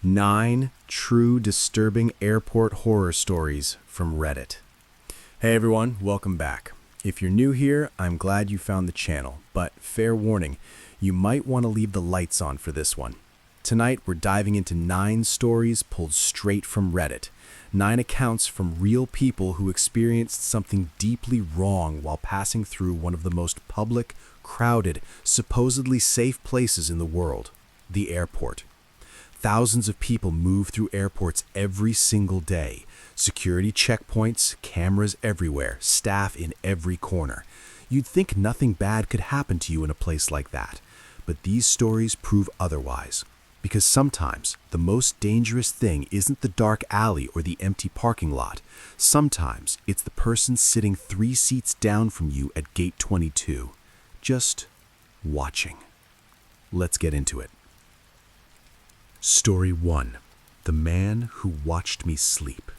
9 true disturbing airport horror stories from Reddit. Hey everyone, welcome back. If you're new here, I'm glad you found the channel, but fair warning, you might want to leave the lights on for this one. Tonight we're diving into 9 stories pulled straight from Reddit. 9 accounts from real people who experienced something deeply wrong while passing through one of the most public, crowded, supposedly safe places in the world, the airport. Thousands of people move through airports every single day. Security checkpoints, cameras everywhere, staff in every corner. You'd think nothing bad could happen to you in a place like that. But these stories prove otherwise. Because sometimes the most dangerous thing isn't the dark alley or the empty parking lot. Sometimes it's the person sitting 3 seats down from you at gate 22. Just watching. Let's get into it. Story 1. The Man Who Watched Me Sleep.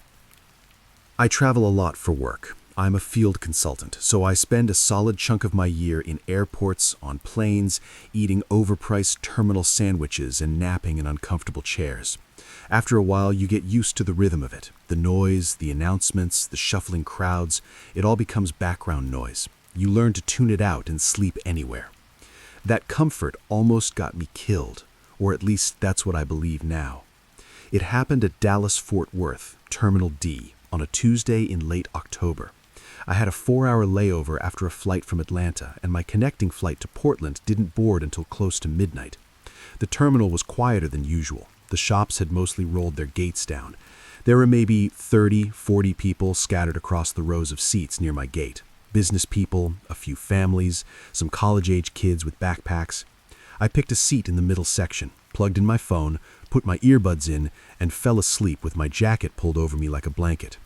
I travel a lot for work. I'm a field consultant, so I spend a solid chunk of my year in airports, on planes, eating overpriced terminal sandwiches and napping in uncomfortable chairs. After a while, you get used to the rhythm of it. The noise, the announcements, the shuffling crowds, it all becomes background noise. You learn to tune it out and sleep anywhere. That comfort almost got me killed. Or at least that's what I believe now. It happened at Dallas-Fort Worth, Terminal D, on a Tuesday in late October. I had a 4-hour layover after a flight from Atlanta, and my connecting flight to Portland didn't board until close to midnight. The terminal was quieter than usual. The shops had mostly rolled their gates down. There were maybe 30, 40 people scattered across the rows of seats near my gate. Business people, a few families, some college-age kids with backpacks. I picked a seat in the middle section, plugged in my phone, put my earbuds in, and fell asleep with my jacket pulled over me like a blanket.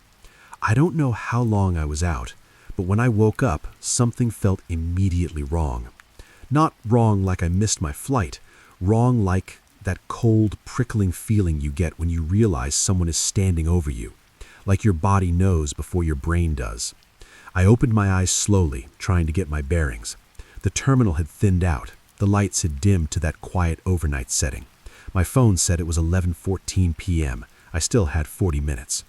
I don't know how long I was out, but when I woke up, something felt immediately wrong. Not wrong like I missed my flight, wrong like that cold, prickling feeling you get when you realize someone is standing over you, like your body knows before your brain does. I opened my eyes slowly, trying to get my bearings. The terminal had thinned out. The lights had dimmed to that quiet overnight setting. My phone said it was 11:14 p.m. I still had 40 minutes.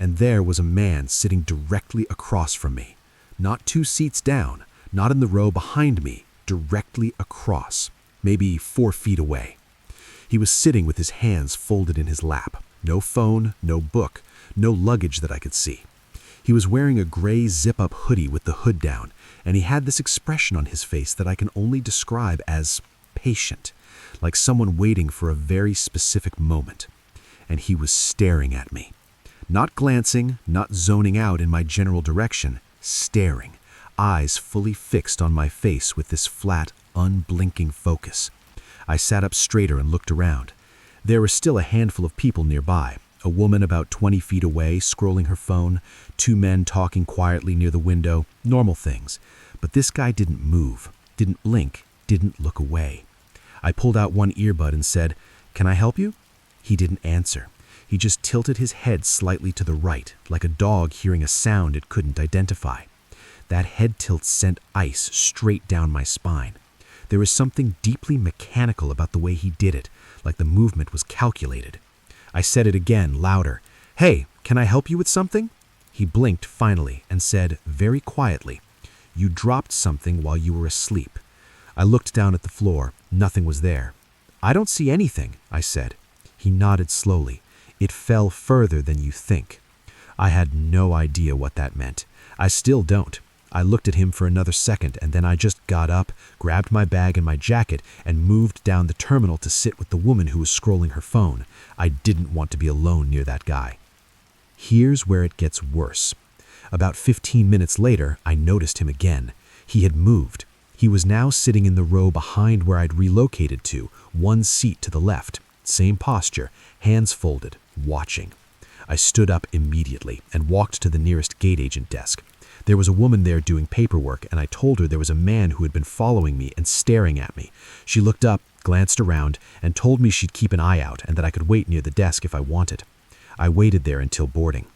And there was a man sitting directly across from me. Not 2 seats down, not in the row behind me, directly across, maybe 4 feet away. He was sitting with his hands folded in his lap. No phone, no book, no luggage that I could see. He was wearing a gray zip-up hoodie with the hood down, and he had this expression on his face that I can only describe as patient, like someone waiting for a very specific moment. And he was staring at me. Not glancing, not zoning out in my general direction, staring, eyes fully fixed on my face with this flat, unblinking focus. I sat up straighter and looked around. There were still a handful of people nearby. A woman about 20 feet away, scrolling her phone, 2 men talking quietly near the window, normal things. But this guy didn't move, didn't blink, didn't look away. I pulled out one earbud and said, "Can I help you?" He didn't answer. He just tilted his head slightly to the right, like a dog hearing a sound it couldn't identify. That head tilt sent ice straight down my spine. There was something deeply mechanical about the way he did it, like the movement was calculated. I said it again, louder. "Hey, can I help you with something?" He blinked finally and said, very quietly, "You dropped something while you were asleep." I looked down at the floor. Nothing was there. "I don't see anything," I said. He nodded slowly. "It fell further than you think." I had no idea what that meant. I still don't. I looked at him for another second, and then I just got up, grabbed my bag and my jacket, and moved down the terminal to sit with the woman who was scrolling her phone. I didn't want to be alone near that guy. Here's where it gets worse. About 15 minutes later, I noticed him again. He had moved. He was now sitting in the row behind where I'd relocated to, 1 seat to the left. Same posture, hands folded, watching. I stood up immediately and walked to the nearest gate agent desk. There was a woman there doing paperwork, and I told her there was a man who had been following me and staring at me. She looked up, glanced around, and told me she'd keep an eye out and that I could wait near the desk if I wanted. I waited there until boarding.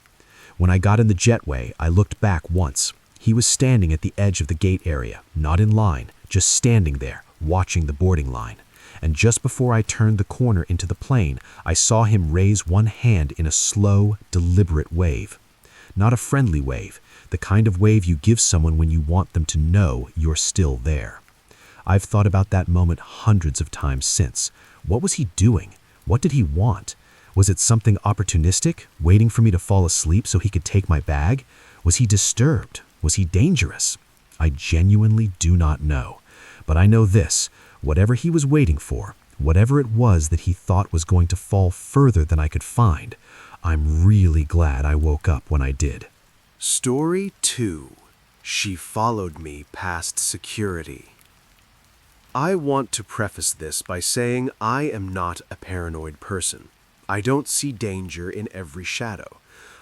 When I got in the jetway, I looked back once. He was standing at the edge of the gate area, not in line, just standing there, watching the boarding line. and just before I turned the corner into the plane, I saw him raise one hand in a slow, deliberate wave. Not a friendly wave, the kind of wave you give someone when you want them to know you're still there. I've thought about that moment hundreds of times since. What was he doing? What did he want? Was it something opportunistic, waiting for me to fall asleep so he could take my bag? Was he disturbed? Was he dangerous? I genuinely do not know. But I know this, whatever he was waiting for, whatever it was that he thought was going to fall further than I could find, I'm really glad I woke up when I did. Story 2. She followed me past security. I want to preface this by saying I am not a paranoid person. I don't see danger in every shadow.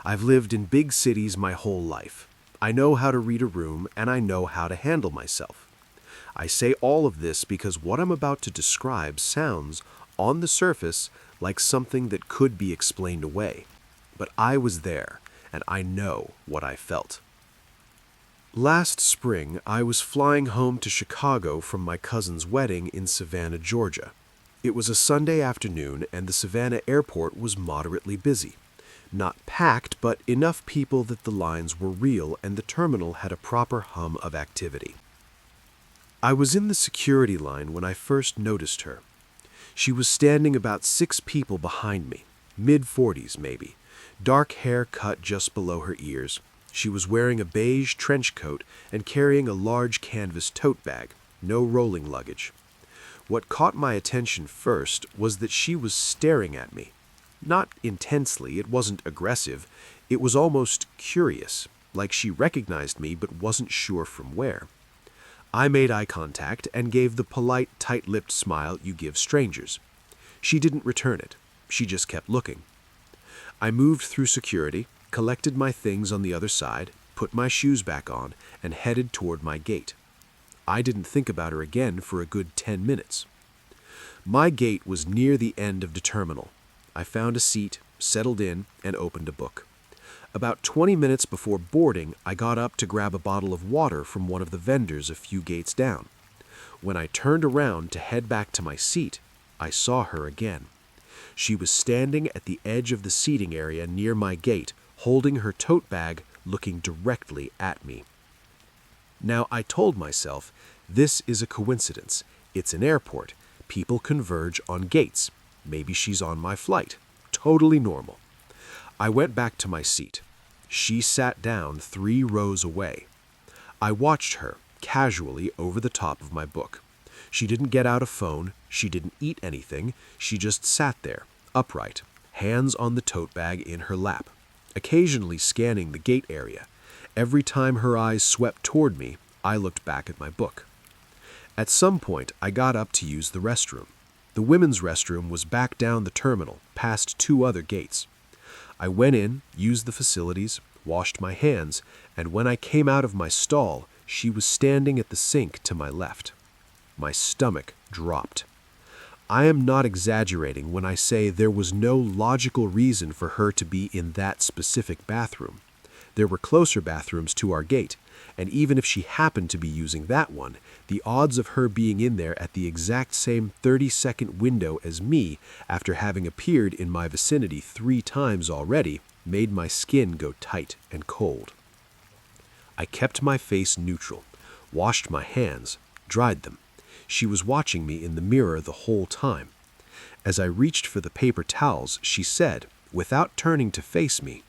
I've lived in big cities my whole life. I know how to read a room and I know how to handle myself. I say all of this because what I'm about to describe sounds, on the surface, like something that could be explained away. But I was there, and I know what I felt. Last spring, I was flying home to Chicago from my cousin's wedding in Savannah, Georgia. It was a Sunday afternoon, and the Savannah airport was moderately busy. Not packed, but enough people that the lines were real and the terminal had a proper hum of activity. I was in the security line when I first noticed her. She was standing about 6 people behind me, mid-40s maybe, dark hair cut just below her ears. She was wearing a beige trench coat and carrying a large canvas tote bag, no rolling luggage. What caught my attention first was that she was staring at me. Not intensely, it wasn't aggressive, it was almost curious, like she recognized me but wasn't sure from where. I made eye contact and gave the polite, tight-lipped smile you give strangers. She didn't return it. She just kept looking. I moved through security, collected my things on the other side, put my shoes back on, and headed toward my gate. I didn't think about her again for a good 10 minutes. My gate was near the end of the terminal. I found a seat, settled in, and opened a book. About 20 minutes before boarding, I got up to grab a bottle of water from one of the vendors a few gates down. When I turned around to head back to my seat, I saw her again. She was standing at the edge of the seating area near my gate, holding her tote bag, looking directly at me. Now, I told myself, this is a coincidence. It's an airport. People converge on gates. Maybe she's on my flight. Totally normal. I went back to my seat. She sat down 3 rows away. I watched her, casually over the top of my book. She didn't get out a phone. She didn't eat anything. She just sat there, upright, hands on the tote bag in her lap, occasionally scanning the gate area. Every time her eyes swept toward me, I looked back at my book. At some point, I got up to use the restroom. The women's restroom was back down the terminal, past 2 other gates. I went in, used the facilities, washed my hands, and when I came out of my stall, she was standing at the sink to my left. My stomach dropped. I am not exaggerating when I say there was no logical reason for her to be in that specific bathroom. There were closer bathrooms to our gate, and even if she happened to be using that one, the odds of her being in there at the exact same 30-second window as me after having appeared in my vicinity 3 times already made my skin go tight and cold. I kept my face neutral, washed my hands, dried them. She was watching me in the mirror the whole time. As I reached for the paper towels, she said, without turning to face me,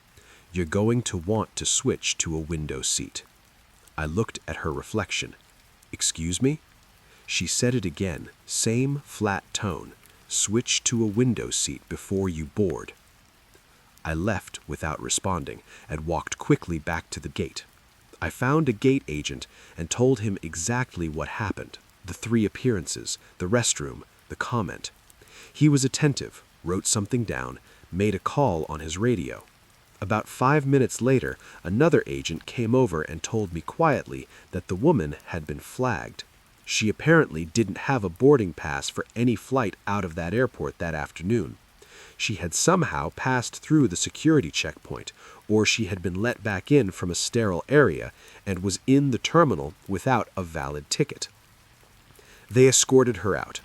"You're going to want to switch to a window seat." I looked at her reflection. "Excuse me?" She said it again, same flat tone. "Switch to a window seat before you board." I left without responding and walked quickly back to the gate. I found a gate agent and told him exactly what happened, the 3 appearances, the restroom, the comment. He was attentive, wrote something down, made a call on his radio. About 5 minutes later, another agent came over and told me quietly that the woman had been flagged. She apparently didn't have a boarding pass for any flight out of that airport that afternoon. She had somehow passed through the security checkpoint, or she had been let back in from a sterile area and was in the terminal without a valid ticket. They escorted her out.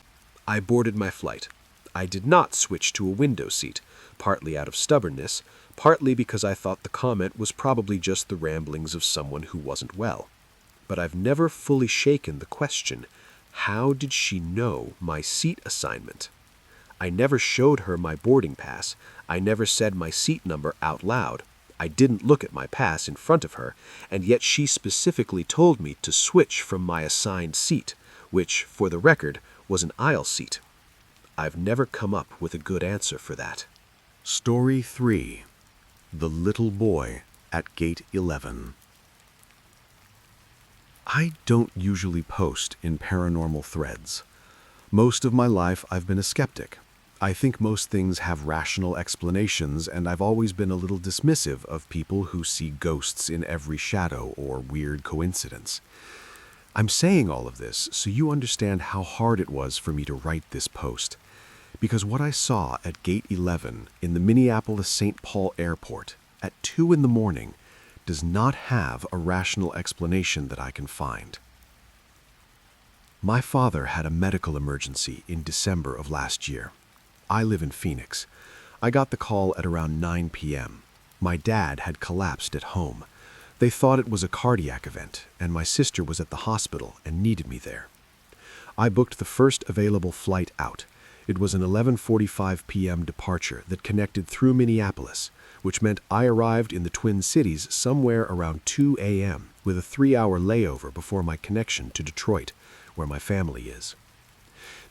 I boarded my flight. I did not switch to a window seat, partly out of stubbornness, partly because I thought the comment was probably just the ramblings of someone who wasn't well. But I've never fully shaken the question, how did she know my seat assignment? I never showed her my boarding pass. I never said my seat number out loud. I didn't look at my pass in front of her, and yet she specifically told me to switch from my assigned seat, which, for the record, was an aisle seat. I've never come up with a good answer for that. Story 3. The Little Boy at Gate 11. I don't usually post in paranormal threads. Most of my life I've been a skeptic. I think most things have rational explanations, and I've always been a little dismissive of people who see ghosts in every shadow or weird coincidence. I'm saying all of this so you understand how hard it was for me to write this post. Because what I saw at Gate 11 in the Minneapolis-St. Paul airport at 2 in the morning does not have a rational explanation that I can find. My father had a medical emergency in December of last year. I live in Phoenix. I got the call at around 9 p.m. My dad had collapsed at home. They thought it was a cardiac event, and my sister was at the hospital and needed me there. I booked the first available flight out. It was an 11:45 p.m. departure that connected through Minneapolis, which meant I arrived in the Twin Cities somewhere around 2 a.m. with a 3-hour layover before my connection to Detroit, where my family is.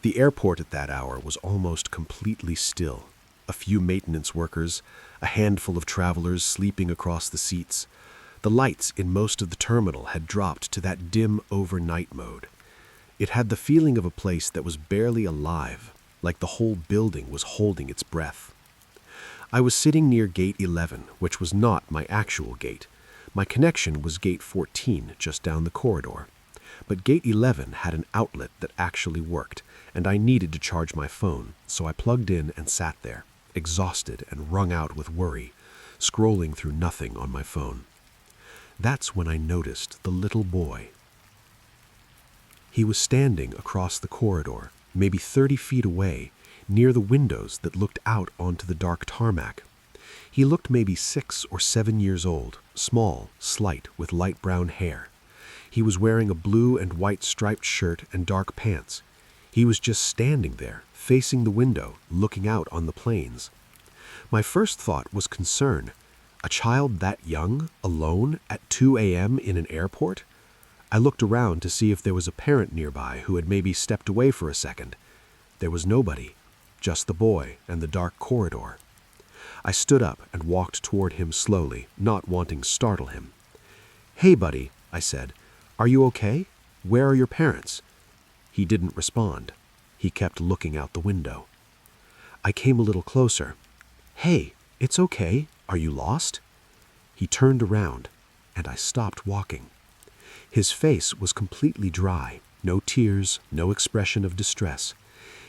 The airport at that hour was almost completely still. A few maintenance workers, a handful of travelers sleeping across the seats. The lights in most of the terminal had dropped to that dim overnight mode. It had the feeling of a place that was barely alive, like the whole building was holding its breath. I was sitting near Gate 11, which was not my actual gate. My connection was Gate 14, just down the corridor. But Gate 11 had an outlet that actually worked, and I needed to charge my phone, so I plugged in and sat there, exhausted and wrung out with worry, scrolling through nothing on my phone. That's when I noticed the little boy. He was standing across the corridor, maybe 30 feet away, near the windows that looked out onto the dark tarmac. He looked maybe 6 or 7 years old, small, slight, with light brown hair. He was wearing a blue and white striped shirt and dark pants. He was just standing there, facing the window, looking out on the plains. My first thought was concern. A child that young, alone, at 2 a.m. in an airport? I looked around to see if there was a parent nearby who had maybe stepped away for a second. There was nobody, just the boy and the dark corridor. I stood up and walked toward him slowly, not wanting to startle him. "Hey, buddy," I said. "Are you okay? Where are your parents?" He didn't respond. He kept looking out the window. I came a little closer. "Hey, it's okay. Are you lost?" He turned around, and I stopped walking. His face was completely dry, no tears, no expression of distress.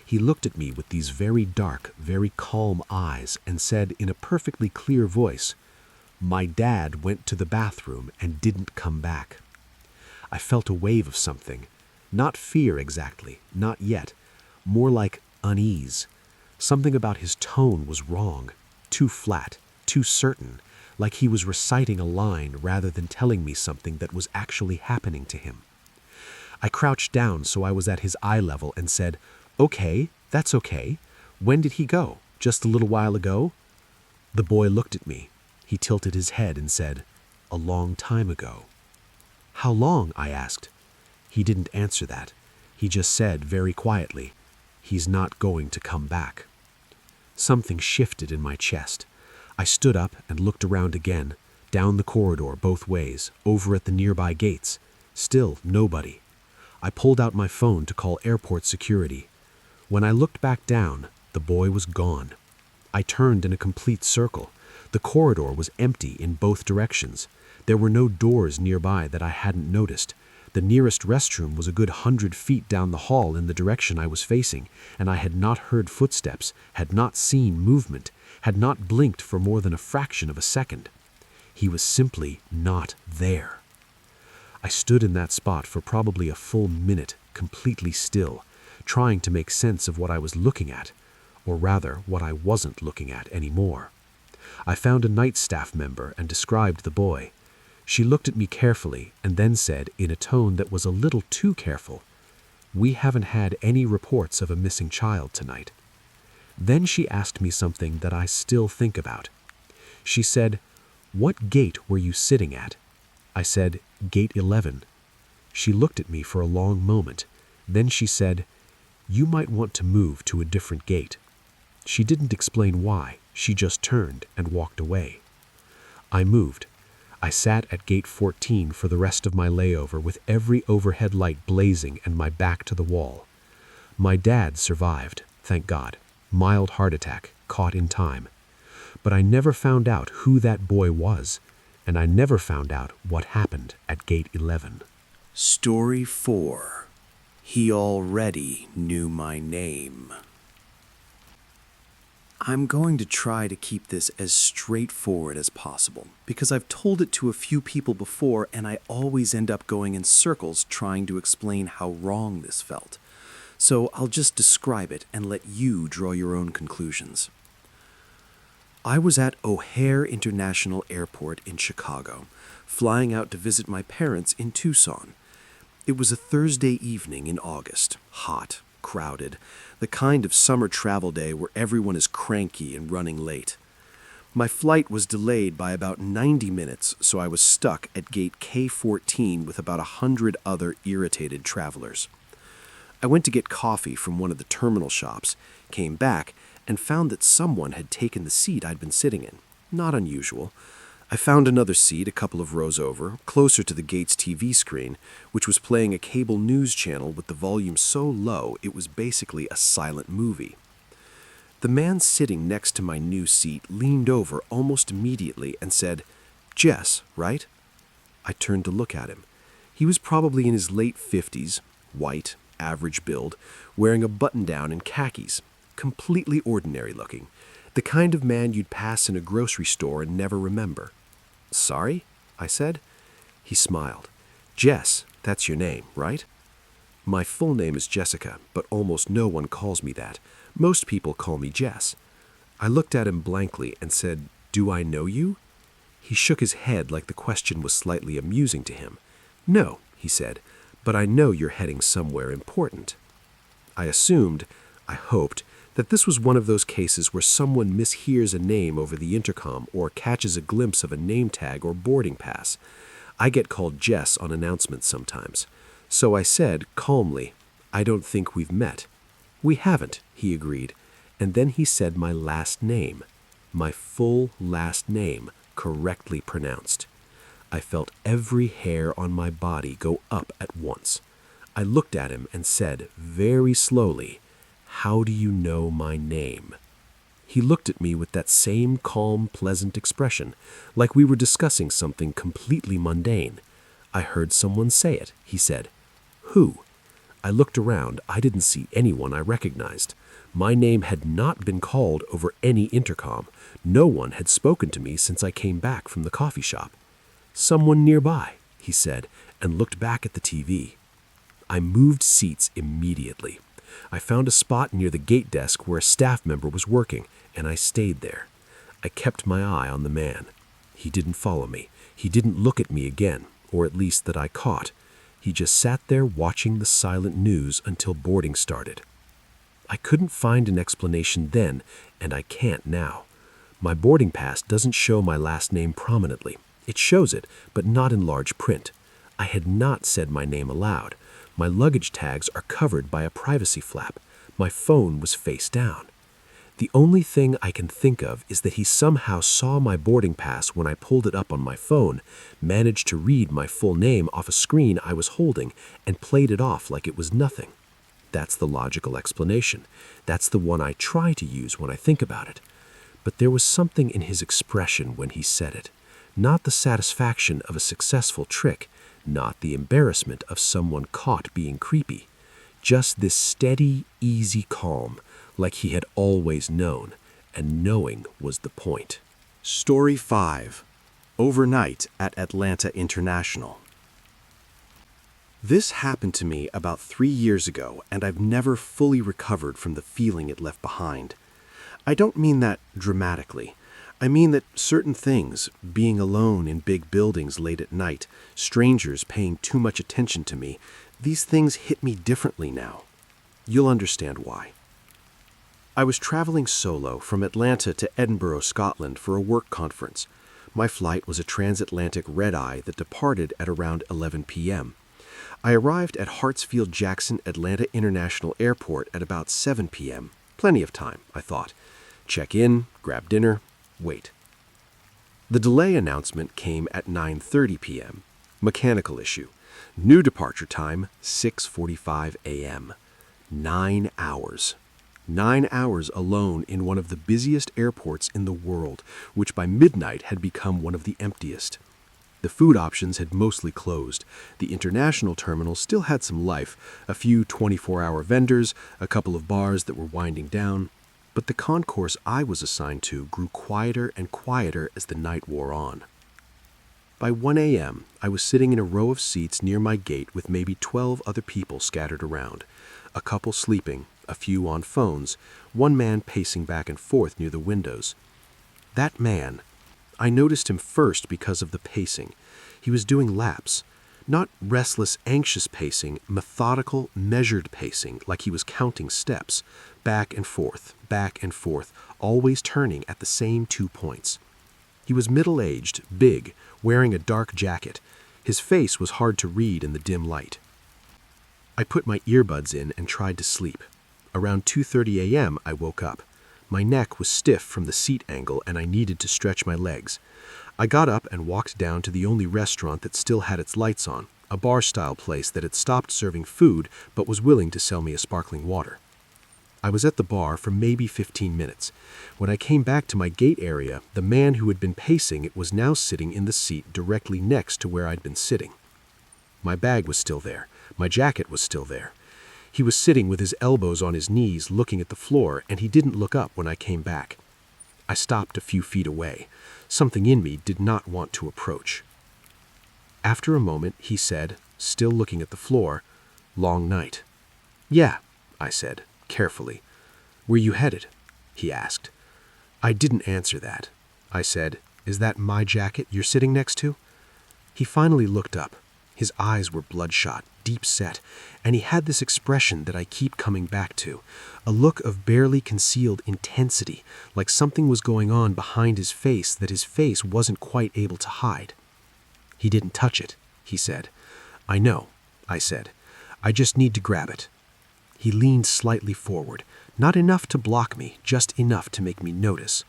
He looked at me with these very dark, very calm eyes and said in a perfectly clear voice, "My dad went to the bathroom and didn't come back." I felt a wave of something. Not fear exactly, not yet. More like unease. Something about his tone was wrong, too flat, too certain, like he was reciting a line rather than telling me something that was actually happening to him. I crouched down so I was at his eye level and said, "Okay, that's okay. When did he go? Just a little while ago?" The boy looked at me. He tilted his head and said, "A long time ago." "How long?" I asked. He didn't answer that. He just said very quietly, "He's not going to come back." Something shifted in my chest. I stood up and looked around again, down the corridor both ways, over at the nearby gates. Still nobody. I pulled out my phone to call airport security. When I looked back down, the boy was gone. I turned in a complete circle. The corridor was empty in both directions. There were no doors nearby that I hadn't noticed. The nearest restroom was a good 100 feet down the hall in the direction I was facing, and I had not heard footsteps, had not seen movement, had not blinked for more than a fraction of a second. He was simply not there. I stood in that spot for probably a full minute, completely still, trying to make sense of what I was looking at, or rather, what I wasn't looking at anymore. I found a night staff member and described the boy. She looked at me carefully and then said in a tone that was a little too careful, "We haven't had any reports of a missing child tonight." Then she asked me something that I still think about. She said, "What gate were you sitting at?" I said, "Gate 11. She looked at me for a long moment. Then she said, "You might want to move to a different gate." She didn't explain why. She just turned and walked away. I moved. I sat at gate 14 for the rest of my layover with every overhead light blazing and my back to the wall. My dad survived, thank God. Mild heart attack, caught in time. But I never found out who that boy was, and I never found out what happened at gate 11. Story 4. He already knew my name. I'm going to try to keep this as straightforward as possible because I've told it to a few people before and I always end up going in circles trying to explain how wrong this felt. So I'll just describe it and let you draw your own conclusions. I was at O'Hare International Airport in Chicago, flying out to visit my parents in Tucson. It was a Thursday evening in August, hot, crowded, the kind of summer travel day where everyone is cranky and running late. My flight was delayed by about 90 minutes, so I was stuck at gate K14 with about 100 other irritated travelers. I went to get coffee from one of the terminal shops, came back, and found that someone had taken the seat I'd been sitting in. Not unusual. I found another seat a couple of rows over, closer to the gate's TV screen, which was playing a cable news channel with the volume so low it was basically a silent movie. The man sitting next to my new seat leaned over almost immediately and said, "Jess, right?" I turned to look at him. He was probably in his late 50s, white, average build, wearing a button-down and khakis, completely ordinary looking, the kind of man you'd pass in a grocery store and never remember. "Sorry?" I said. He smiled. "Jess, that's your name, right?" My full name is Jessica, but almost no one calls me that. Most people call me Jess. I looked at him blankly and said, "Do I know you?" He shook his head like the question was slightly amusing to him. "No," he said, "but I know you're heading somewhere important." I assumed, I hoped, that this was one of those cases where someone mishears a name over the intercom or catches a glimpse of a name tag or boarding pass. I get called Jess on announcements sometimes. So I said, calmly, "I don't think we've met." "We haven't," he agreed, and then he said my last name, my full last name, correctly pronounced. I felt every hair on my body go up at once. I looked at him and said, very slowly, "How do you know my name?" He looked at me with that same calm, pleasant expression, like we were discussing something completely mundane. "I heard someone say it," he said. "Who?" I looked around. I didn't see anyone I recognized. My name had not been called over any intercom. No one had spoken to me since I came back from the coffee shop. "Someone nearby," he said, and looked back at the TV. I moved seats immediately. I found a spot near the gate desk where a staff member was working, and I stayed there. I kept my eye on the man. He didn't follow me. He didn't look at me again, or at least that I caught. He just sat there watching the silent news until boarding started. I couldn't find an explanation then, and I can't now. My boarding pass doesn't show my last name prominently. It shows it, but not in large print. I had not said my name aloud. My luggage tags are covered by a privacy flap. My phone was face down. The only thing I can think of is that he somehow saw my boarding pass when I pulled it up on my phone, managed to read my full name off a screen I was holding, and played it off like it was nothing. That's the logical explanation. That's the one I try to use when I think about it. But there was something in his expression when he said it. Not the satisfaction of a successful trick, not the embarrassment of someone caught being creepy. Just this steady, easy calm, like he had always known, and knowing was the point. Story 5. Overnight at Atlanta International. This happened to me about 3 years ago, and I've never fully recovered from the feeling it left behind. I don't mean that dramatically. I mean that certain things, being alone in big buildings late at night, strangers paying too much attention to me, these things hit me differently now. You'll understand why. I was traveling solo from Atlanta to Edinburgh, Scotland for a work conference. My flight was a transatlantic red-eye that departed at around 11 p.m. I arrived at Hartsfield-Jackson Atlanta International Airport at about 7 p.m. Plenty of time, I thought. Check in, grab dinner, wait. The delay announcement came at 9:30 p.m. Mechanical issue. New departure time, 6:45 a.m. 9 hours. 9 hours alone in one of the busiest airports in the world, which by midnight had become one of the emptiest. The food options had mostly closed. The international terminal still had some life, a few 24-hour vendors, a couple of bars that were winding down, but the concourse I was assigned to grew quieter and quieter as the night wore on. By 1 a.m., I was sitting in a row of seats near my gate with maybe 12 other people scattered around, a couple sleeping, a few on phones, one man pacing back and forth near the windows. That man, I noticed him first because of the pacing. He was doing laps. Not restless, anxious pacing, methodical, measured pacing like he was counting steps. Back and forth, always turning at the same 2 points. He was middle-aged, big, wearing a dark jacket. His face was hard to read in the dim light. I put my earbuds in and tried to sleep. Around 2:30 a.m., I woke up. My neck was stiff from the seat angle and I needed to stretch my legs. I got up and walked down to the only restaurant that still had its lights on, a bar-style place that had stopped serving food but was willing to sell me a sparkling water. I was at the bar for maybe 15 minutes. When I came back to my gate area, the man who had been pacing was now sitting in the seat directly next to where I'd been sitting. My bag was still there. My jacket was still there. He was sitting with his elbows on his knees looking at the floor, and he didn't look up when I came back. I stopped a few feet away. Something in me did not want to approach. After a moment, he said, still looking at the floor, "Long night." "Yeah," I said, carefully. "Where you headed?" he asked. I didn't answer that. I said, "Is that my jacket you're sitting next to?" He finally looked up. His eyes were bloodshot, deep-set, and he had this expression that I keep coming back to, a look of barely concealed intensity, like something was going on behind his face that his face wasn't quite able to hide. "He didn't touch it," he said. "I know," I said. "I just need to grab it." He leaned slightly forward, not enough to block me, just enough to make me notice.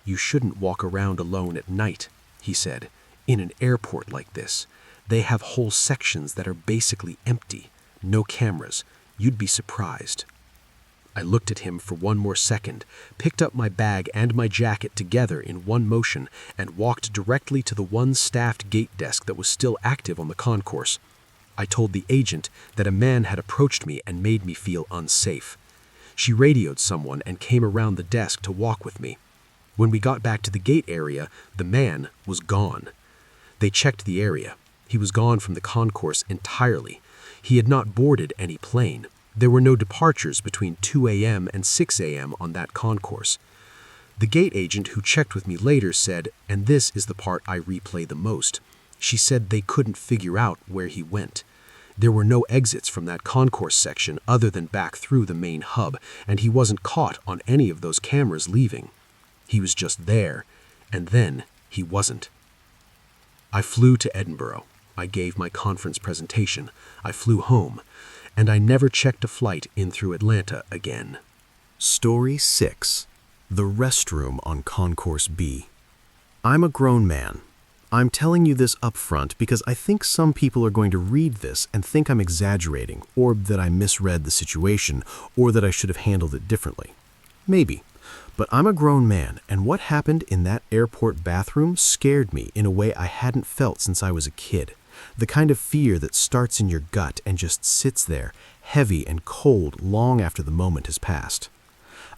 "You shouldn't walk around alone at night," he said, "in an airport like this. They have whole sections that are basically empty. No cameras. You'd be surprised." I looked at him for one more second, picked up my bag and my jacket together in one motion, and walked directly to the one staffed gate desk that was still active on the concourse. I told the agent that a man had approached me and made me feel unsafe. She radioed someone and came around the desk to walk with me. When we got back to the gate area, the man was gone. They checked the area. He was gone from the concourse entirely. He had not boarded any plane. There were no departures between 2 a.m. and 6 a.m. on that concourse. The gate agent who checked with me later said, and this is the part I replay the most, she said they couldn't figure out where he went. There were no exits from that concourse section other than back through the main hub, and he wasn't caught on any of those cameras leaving. He was just there, and then he wasn't. I flew to Edinburgh. I gave my conference presentation. I flew home, and I never checked a flight in through Atlanta again. Story 6. The restroom on Concourse B. I'm a grown man. I'm telling you this up front because I think some people are going to read this and think I'm exaggerating, or that I misread the situation, or that I should have handled it differently. Maybe. But I'm a grown man, and what happened in that airport bathroom scared me in a way I hadn't felt since I was a kid. The kind of fear that starts in your gut and just sits there, heavy and cold long after the moment has passed.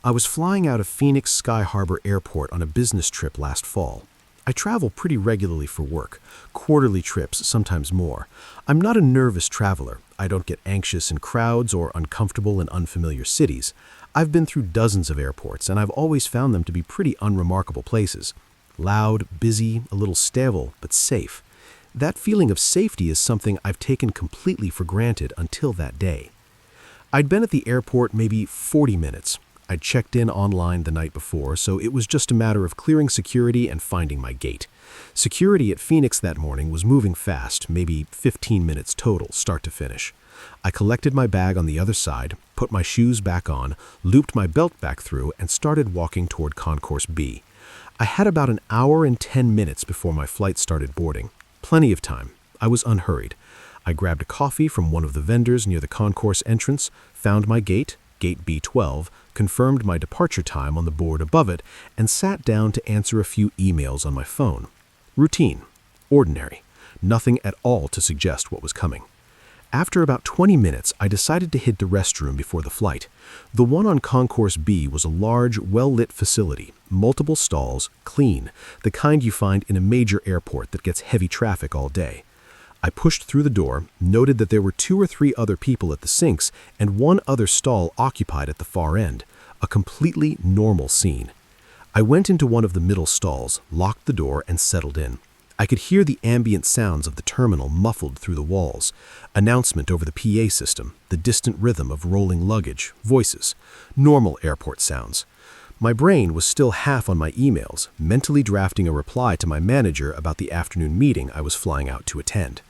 I was flying out of Phoenix Sky Harbor Airport on a business trip last fall. I travel pretty regularly for work, quarterly trips, sometimes more. I'm not a nervous traveler. I don't get anxious in crowds or uncomfortable in unfamiliar cities. I've been through dozens of airports, and I've always found them to be pretty unremarkable places. Loud, busy, a little stable, but safe. That feeling of safety is something I've taken completely for granted until that day. I'd been at the airport maybe 40 minutes. I'd checked in online the night before, so it was just a matter of clearing security and finding my gate. Security at Phoenix that morning was moving fast, maybe 15 minutes total, start to finish. I collected my bag on the other side, put my shoes back on, looped my belt back through, and started walking toward Concourse B. I had about an hour and 10 minutes before my flight started boarding. Plenty of time. I was unhurried. I grabbed a coffee from one of the vendors near the concourse entrance, found my gate, gate B12, confirmed my departure time on the board above it, and sat down to answer a few emails on my phone. Routine. Ordinary. Nothing at all to suggest what was coming. After about 20 minutes, I decided to hit the restroom before the flight. The one on Concourse B was a large, well-lit facility, multiple stalls, clean, the kind you find in a major airport that gets heavy traffic all day. I pushed through the door, noted that there were 2 or 3 other people at the sinks and one other stall occupied at the far end, a completely normal scene. I went into one of the middle stalls, locked the door, and settled in. I could hear the ambient sounds of the terminal muffled through the walls, announcement over the PA system, the distant rhythm of rolling luggage, voices, normal airport sounds. My brain was still half on my emails, mentally drafting a reply to my manager about the afternoon meeting I was flying out to attend.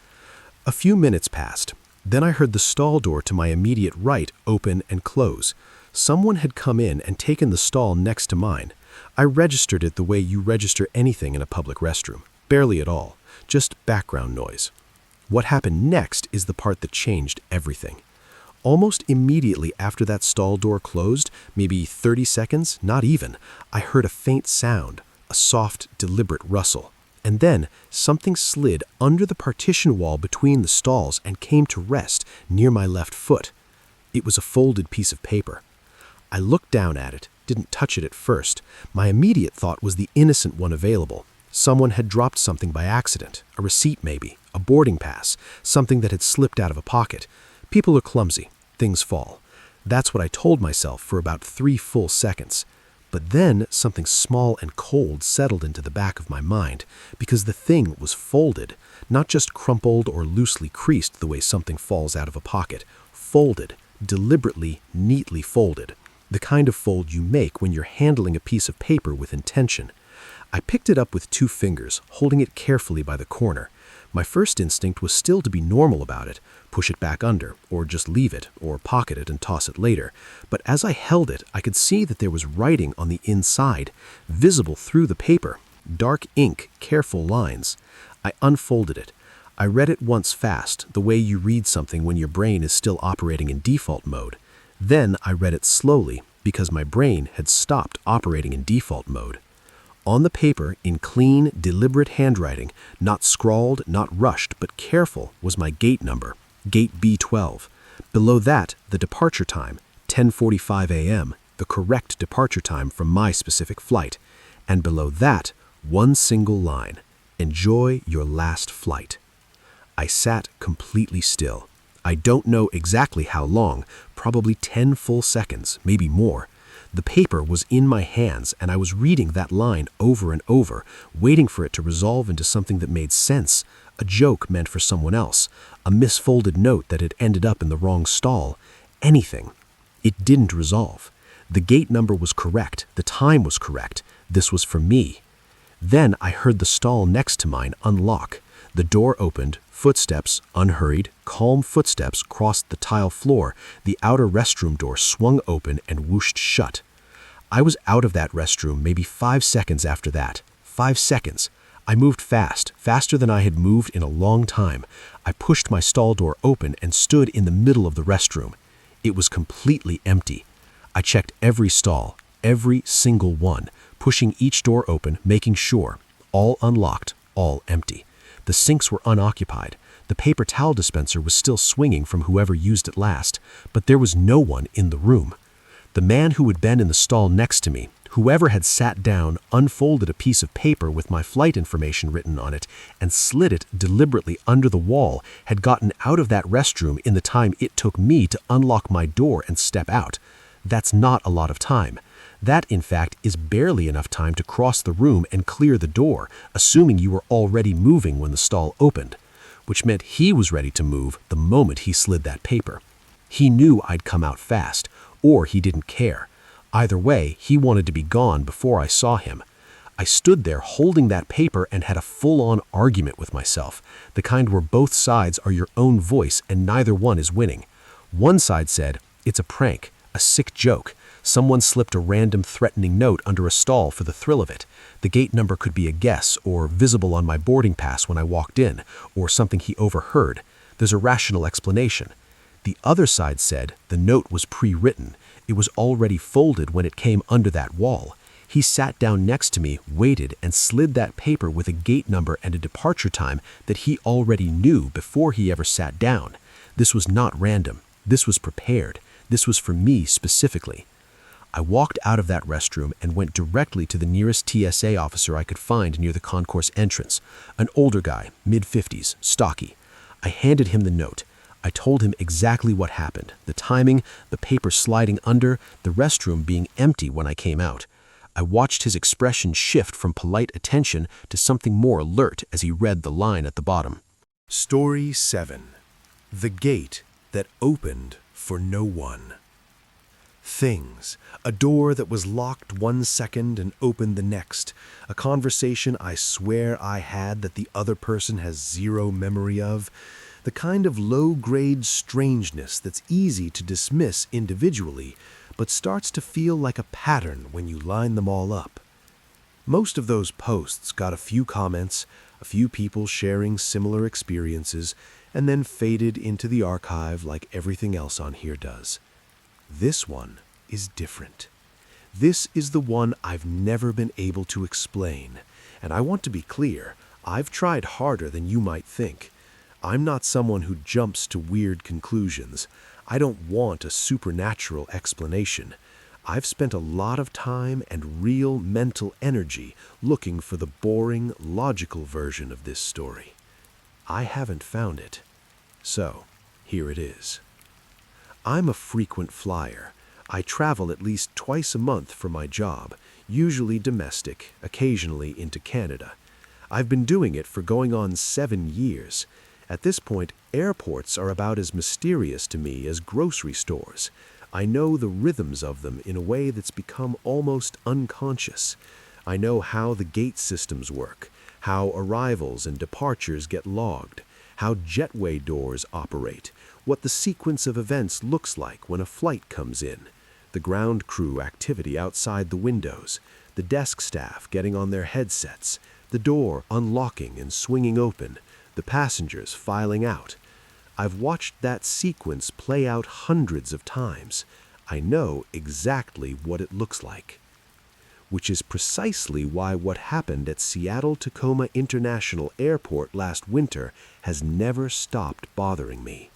A few minutes passed. Then I heard the stall door to my immediate right open and close. Someone had come in and taken the stall next to mine. I registered it the way you register anything in a public restroom. Barely at all, just background noise. What happened next is the part that changed everything. Almost immediately after that stall door closed, maybe 30 seconds, not even, I heard a faint sound, a soft, deliberate rustle. And then something slid under the partition wall between the stalls and came to rest near my left foot. It was a folded piece of paper. I looked down at it, didn't touch it at first. My immediate thought was the innocent one available. Someone had dropped something by accident, a receipt maybe, a boarding pass, something that had slipped out of a pocket. People are clumsy. Things fall. That's what I told myself for about 3 full seconds. But then something small and cold settled into the back of my mind, because the thing was folded, not just crumpled or loosely creased the way something falls out of a pocket. Folded, deliberately, neatly folded. The kind of fold you make when you're handling a piece of paper with intention. I picked it up with 2 fingers, holding it carefully by the corner. My first instinct was still to be normal about it, push it back under, or just leave it, or pocket it and toss it later. But as I held it, I could see that there was writing on the inside, visible through the paper. Dark ink, careful lines. I unfolded it. I read it once fast, the way you read something when your brain is still operating in default mode. Then I read it slowly, because my brain had stopped operating in default mode. On the paper, in clean, deliberate handwriting, not scrawled, not rushed, but careful, was my gate number, gate B12. Below that, the departure time, 10:45 a.m., the correct departure time from my specific flight. And below that, one single line, enjoy your last flight. I sat completely still. I don't know exactly how long, probably 10 full seconds, maybe more. The paper was in my hands, and I was reading that line over and over, waiting for it to resolve into something that made sense, a joke meant for someone else, a misfolded note that had ended up in the wrong stall, anything. It didn't resolve. The gate number was correct, the time was correct, this was for me. Then I heard the stall next to mine unlock. The door opened, footsteps, unhurried, calm footsteps crossed the tile floor, the outer restroom door swung open and whooshed shut. I was out of that restroom maybe 5 seconds after that. 5 seconds. I moved fast, faster than I had moved in a long time. I pushed my stall door open and stood in the middle of the restroom. It was completely empty. I checked every stall, every single one, pushing each door open, making sure. All unlocked, all empty. The sinks were unoccupied. The paper towel dispenser was still swinging from whoever used it last, but there was no one in the room. The man who had been in the stall next to me, Whoever had sat down unfolded a piece of paper with my flight information written on it and slid it deliberately under the wall, had gotten out of that restroom in the time it took me to unlock my door and step out. That's not a lot of time. That, in fact, is barely enough time to cross the room and clear the door, assuming you were already moving when the stall opened, which meant he was ready to move the moment he slid that paper. He knew I'd come out fast, or he didn't care. Either way, he wanted to be gone before I saw him. I stood there holding that paper and had a full-on argument with myself, the kind where both sides are your own voice and neither one is winning. One side said, "It's a prank, a sick joke. Someone slipped a random threatening note under a stall for the thrill of it. The gate number could be a guess or visible on my boarding pass when I walked in, or something he overheard. There's a rational explanation." The other side said the note was pre-written. It was already folded when it came under that wall. He sat down next to me, waited, and slid that paper with a gate number and a departure time that he already knew before he ever sat down. This was not random. This was prepared. This was for me specifically. I walked out of that restroom and went directly to the nearest TSA officer I could find near the concourse entrance, an older guy, mid-50s, stocky. I handed him the note. I told him exactly what happened, the timing, the paper sliding under, the restroom being empty when I came out. I watched his expression shift from polite attention to something more alert as he read the line at the bottom. Story 7. The Gate That Opened for No One. Things. A door that was locked 1 second and opened the next. A conversation I swear I had that the other person has zero memory of. The kind of low-grade strangeness that's easy to dismiss individually, but starts to feel like a pattern when you line them all up. Most of those posts got a few comments, a few people sharing similar experiences, and then faded into the archive like everything else on here does. This one is different. This is the one I've never been able to explain, and I want to be clear, I've tried harder than you might think. I'm not someone who jumps to weird conclusions. I don't want a supernatural explanation. I've spent a lot of time and real mental energy looking for the boring, logical version of this story. I haven't found it. So, here it is. I'm a frequent flyer. I travel at least twice a month for my job, usually domestic, occasionally into Canada. I've been doing it for going on 7 years. At this point, airports are about as mysterious to me as grocery stores. I know the rhythms of them in a way that's become almost unconscious. I know how the gate systems work, how arrivals and departures get logged, how jetway doors operate, what the sequence of events looks like when a flight comes in, the ground crew activity outside the windows, the desk staff getting on their headsets, the door unlocking and swinging open, the passengers filing out. I've watched that sequence play out hundreds of times. I know exactly what it looks like. Which is precisely why what happened at Seattle-Tacoma International Airport last winter has never stopped bothering me.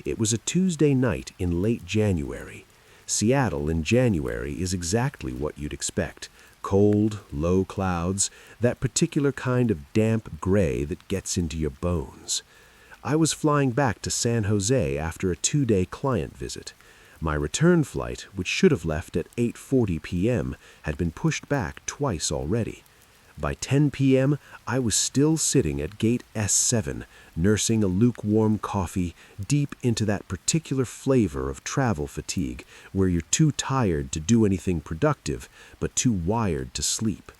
It was a Tuesday night in late January. Seattle in January is exactly what you'd expect. Cold, low clouds, that particular kind of damp gray that gets into your bones. I was flying back to San Jose after a 2-day client visit. My return flight, which should have left at 8:40 p.m., had been pushed back twice already. By 10 p.m., I was still sitting at gate S7, nursing a lukewarm coffee, deep into that particular flavor of travel fatigue, where you're too tired to do anything productive, but too wired to sleep.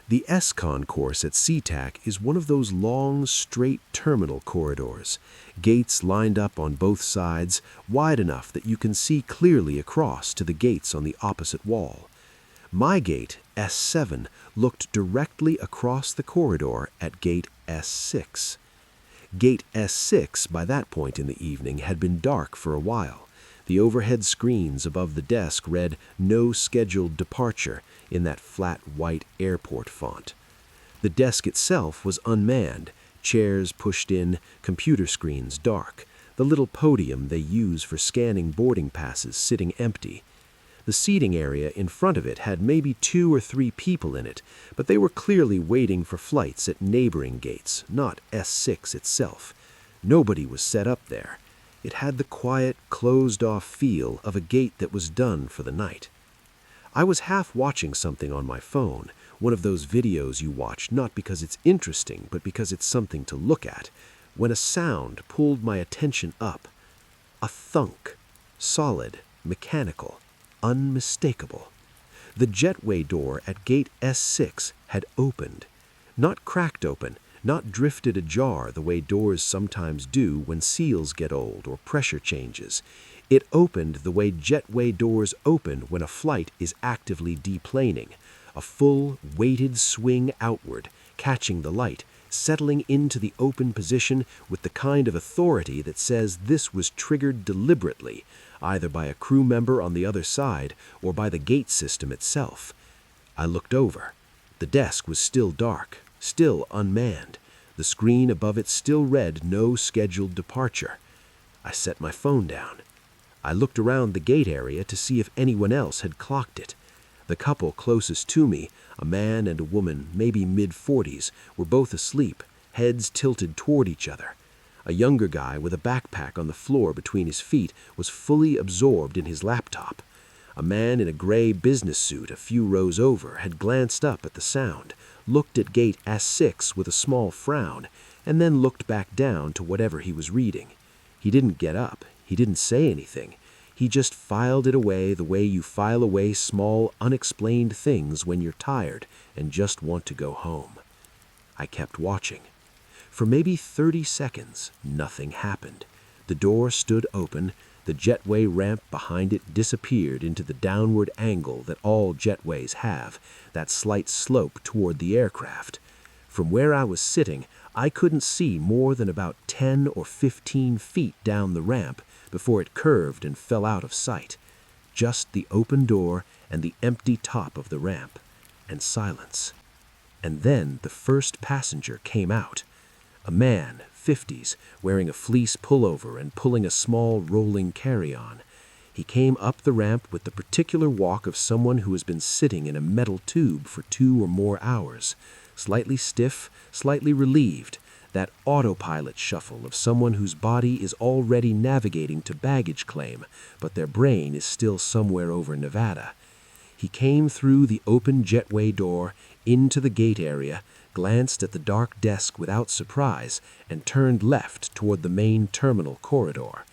The S-Con course at SeaTac is one of those long, straight terminal corridors, gates lined up on both sides, wide enough that you can see clearly across to the gates on the opposite wall. My gate, S7, looked directly across the corridor at gate S6. Gate S6, by that point in the evening, had been dark for a while. The overhead screens above the desk read "No Scheduled Departure" in that flat white airport font. The desk itself was unmanned, chairs pushed in, computer screens dark, the little podium they use for scanning boarding passes sitting empty. The seating area in front of it had maybe 2 or 3 people in it, but they were clearly waiting for flights at neighboring gates, not S6 itself. Nobody was set up there. It had the quiet, closed-off feel of a gate that was done for the night. I was half watching something on my phone, one of those videos you watch not because it's interesting, but because it's something to look at, when a sound pulled my attention up. A thunk. Solid, mechanical, unmistakable. The jetway door at gate S6 had opened. Not cracked open, not drifted ajar the way doors sometimes do when seals get old or pressure changes. It opened the way jetway doors open when a flight is actively deplaning, a full, weighted swing outward, catching the light, settling into the open position with the kind of authority that says this was triggered deliberately, either by a crew member on the other side or by the gate system itself. I looked over. The desk was still dark, still unmanned. The screen above it still read no scheduled departure. I set my phone down. I looked around the gate area to see if anyone else had clocked it. The couple closest to me, a man and a woman, maybe mid-40s, were both asleep, heads tilted toward each other. A younger guy with a backpack on the floor between his feet was fully absorbed in his laptop. A man in a gray business suit a few rows over had glanced up at the sound, looked at gate S6 with a small frown, and then looked back down to whatever he was reading. He didn't get up. He didn't say anything. He just filed it away the way you file away small, unexplained things when you're tired and just want to go home. I kept watching. For maybe 30 seconds, nothing happened. The door stood open. The jetway ramp behind it disappeared into the downward angle that all jetways have, that slight slope toward the aircraft. From where I was sitting, I couldn't see more than about 10 or 15 feet down the ramp before it curved and fell out of sight. Just the open door and the empty top of the ramp, and silence. And then the first passenger came out. A man, 50s, wearing a fleece pullover and pulling a small rolling carry-on. He came up the ramp with the particular walk of someone who has been sitting in a metal tube for 2 or more hours, slightly stiff, slightly relieved, that autopilot shuffle of someone whose body is already navigating to baggage claim, but their brain is still somewhere over Nevada. He came through the open jetway door, into the gate area, glanced at the dark desk without surprise, and turned left toward the main terminal corridor.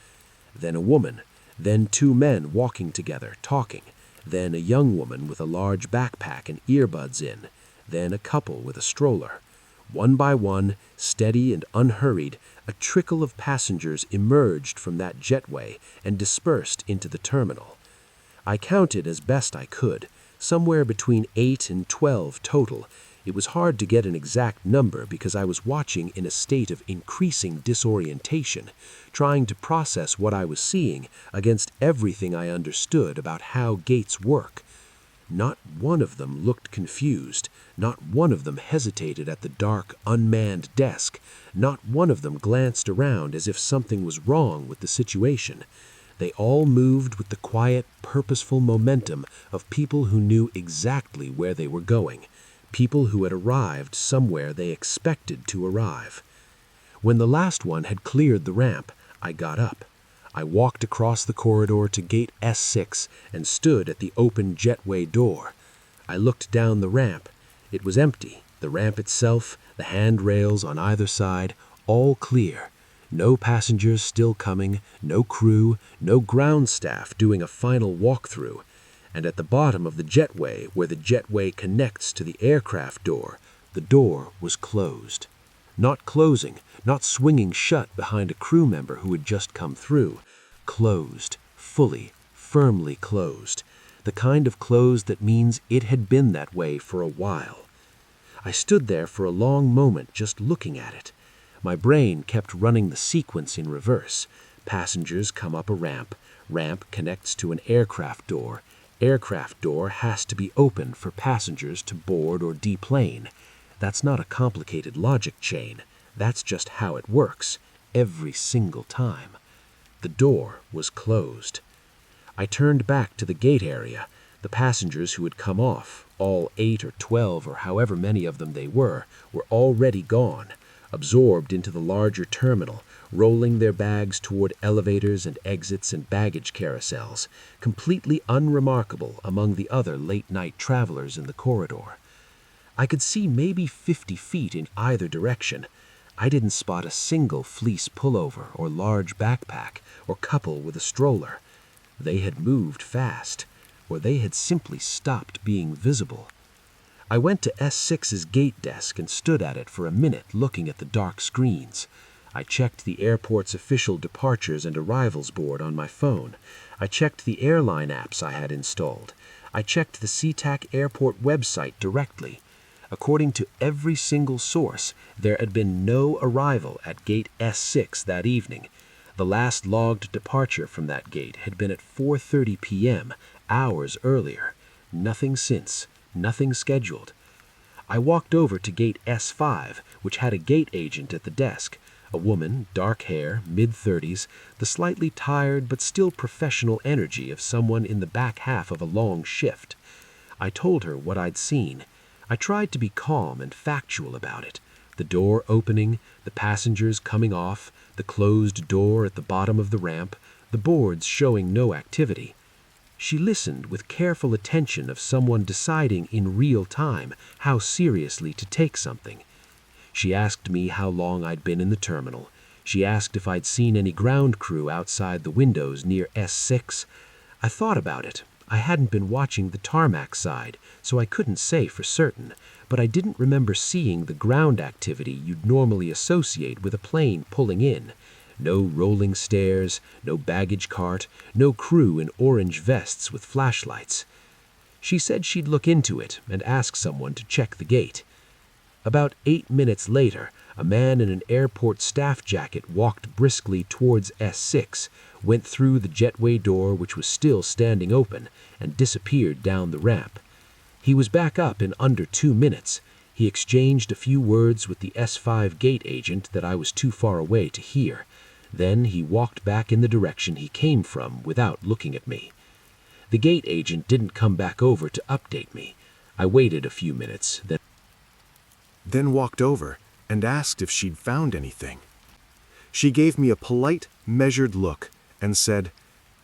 Then a woman, then 2 men walking together, talking, then a young woman with a large backpack and earbuds in, then a couple with a stroller. One by one, steady and unhurried, a trickle of passengers emerged from that jetway and dispersed into the terminal. I counted as best I could, somewhere between 8 and 12 total. It was hard to get an exact number because I was watching in a state of increasing disorientation, trying to process what I was seeing against everything I understood about how gates work. Not one of them looked confused. Not one of them hesitated at the dark, unmanned desk. Not one of them glanced around as if something was wrong with the situation. They all moved with the quiet, purposeful momentum of people who knew exactly where they were going, people who had arrived somewhere they expected to arrive. When the last one had cleared the ramp, I got up. I walked across the corridor to gate S6 and stood at the open jetway door. I looked down the ramp. It was empty, the ramp itself, the handrails on either side, all clear. No passengers still coming, no crew, no ground staff doing a final walkthrough. And at the bottom of the jetway, where the jetway connects to the aircraft door, the door was closed. Not closing, not swinging shut behind a crew member who had just come through. Closed, fully, firmly closed. The kind of closed that means it had been that way for a while. I stood there for a long moment just looking at it. My brain kept running the sequence in reverse. Passengers come up a ramp. Ramp connects to an aircraft door. Aircraft door has to be open for passengers to board or deplane. That's not a complicated logic chain. That's just how it works, every single time. The door was closed. I turned back to the gate area. The passengers who had come off, all 8 or 12 or however many of them they were already gone, absorbed into the larger terminal, rolling their bags toward elevators and exits and baggage carousels, completely unremarkable among the other late-night travelers in the corridor. I could see maybe 50 feet in either direction. I didn't spot a single fleece pullover or large backpack or couple with a stroller. They had moved fast, or they had simply stopped being visible. I went to S6's gate desk and stood at it for a minute looking at the dark screens. I checked the airport's official departures and arrivals board on my phone. I checked the airline apps I had installed. I checked the SeaTac airport website directly. According to every single source, there had been no arrival at gate S6 that evening. The last logged departure from that gate had been at 4:30 p.m., hours earlier. Nothing since, nothing scheduled. I walked over to gate S5, which had a gate agent at the desk, a woman, dark hair, mid-30s, the slightly tired but still professional energy of someone in the back half of a long shift. I told her what I'd seen. I tried to be calm and factual about it. The door opening, the passengers coming off, the closed door at the bottom of the ramp, the boards showing no activity. She listened with careful attention of someone deciding in real time how seriously to take something. She asked me how long I'd been in the terminal. She asked if I'd seen any ground crew outside the windows near S6. I thought about it. I hadn't been watching the tarmac side, so I couldn't say for certain, but I didn't remember seeing the ground activity you'd normally associate with a plane pulling in. No rolling stairs, no baggage cart, no crew in orange vests with flashlights. She said she'd look into it and ask someone to check the gate. About 8 minutes later, a man in an airport staff jacket walked briskly towards S6, went through the jetway door which was still standing open, and disappeared down the ramp. He was back up in under 2 minutes. He exchanged a few words with the S5 gate agent that I was too far away to hear. Then he walked back in the direction he came from without looking at me. The gate agent didn't come back over to update me. I waited a few minutes, Then walked over and asked if she'd found anything. She gave me a polite, measured look and said,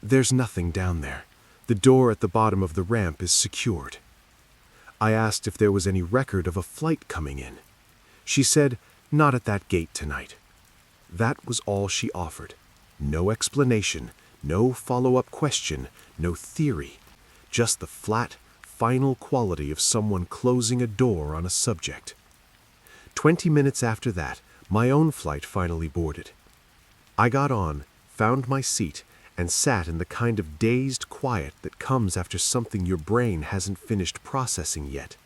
"There's nothing down there. The door at the bottom of the ramp is secured." I asked if there was any record of a flight coming in. She said, "Not at that gate tonight." That was all she offered. No explanation, no follow-up question, no theory. Just the flat, final quality of someone closing a door on a subject. 20 minutes after that, my own flight finally boarded. I got on, found my seat, and sat in the kind of dazed quiet that comes after something your brain hasn't finished processing yet.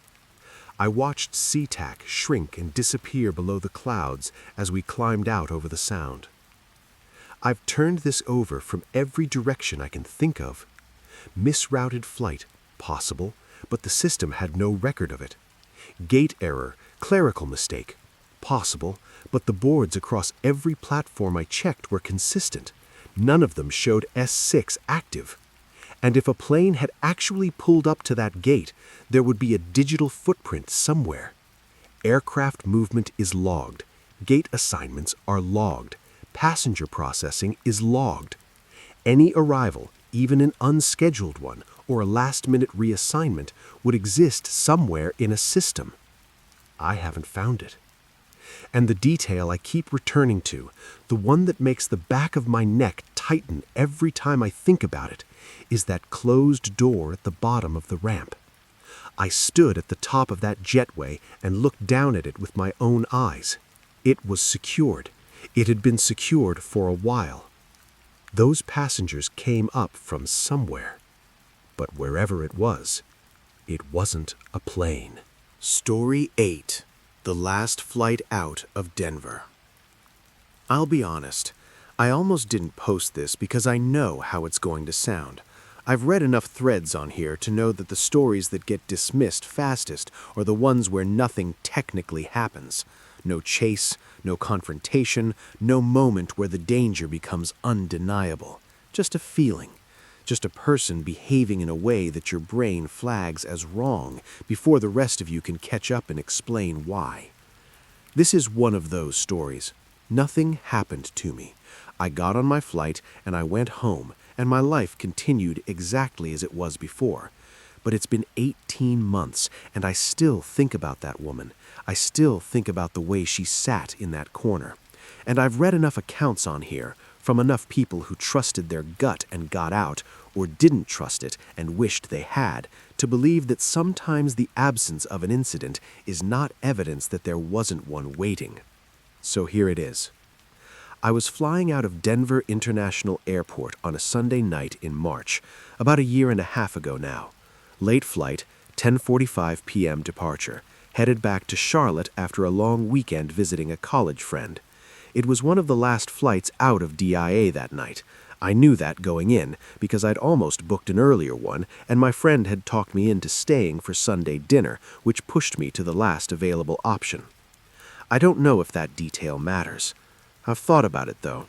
I watched SeaTac shrink and disappear below the clouds as we climbed out over the Sound. I've turned this over from every direction I can think of. Misrouted flight, possible, but the system had no record of it. Gate error, clerical mistake, possible, but the boards across every platform I checked were consistent. None of them showed S6 active. And if a plane had actually pulled up to that gate, there would be a digital footprint somewhere. Aircraft movement is logged. Gate assignments are logged. Passenger processing is logged. Any arrival, even an unscheduled one or a last-minute reassignment, would exist somewhere in a system. I haven't found it. And the detail I keep returning to, the one that makes the back of my neck tighten every time I think about it, is that closed door at the bottom of the ramp. I stood at the top of that jetway and looked down at it with my own eyes. It was secured. It had been secured for a while. Those passengers came up from somewhere. But wherever it wasn't a plane. Story 8. The Last Flight Out of Denver. I'll be honest, I almost didn't post this because I know how it's going to sound. I've read enough threads on here to know that the stories that get dismissed fastest are the ones where nothing technically happens. No chase, no confrontation, no moment where the danger becomes undeniable. Just a feeling. just a person behaving in a way that your brain flags as wrong before the rest of you can catch up and explain why. This is one of those stories. Nothing happened to me. I got on my flight and I went home, and my life continued exactly as it was before. But it's been 18 months, and I still think about that woman. I still think about the way she sat in that corner. And I've read enough accounts on here, from enough people who trusted their gut and got out, or didn't trust it and wished they had, to believe that sometimes the absence of an incident is not evidence that there wasn't one waiting. So here it is. I was flying out of Denver International Airport on a Sunday night in March, about a year and a half ago now. Late flight, 10:45 p.m. departure, headed back to Charlotte after a long weekend visiting a college friend. It was one of the last flights out of DIA that night. I knew that going in because I'd almost booked an earlier one, and my friend had talked me into staying for Sunday dinner, which pushed me to the last available option. I don't know if that detail matters. I've thought about it, though.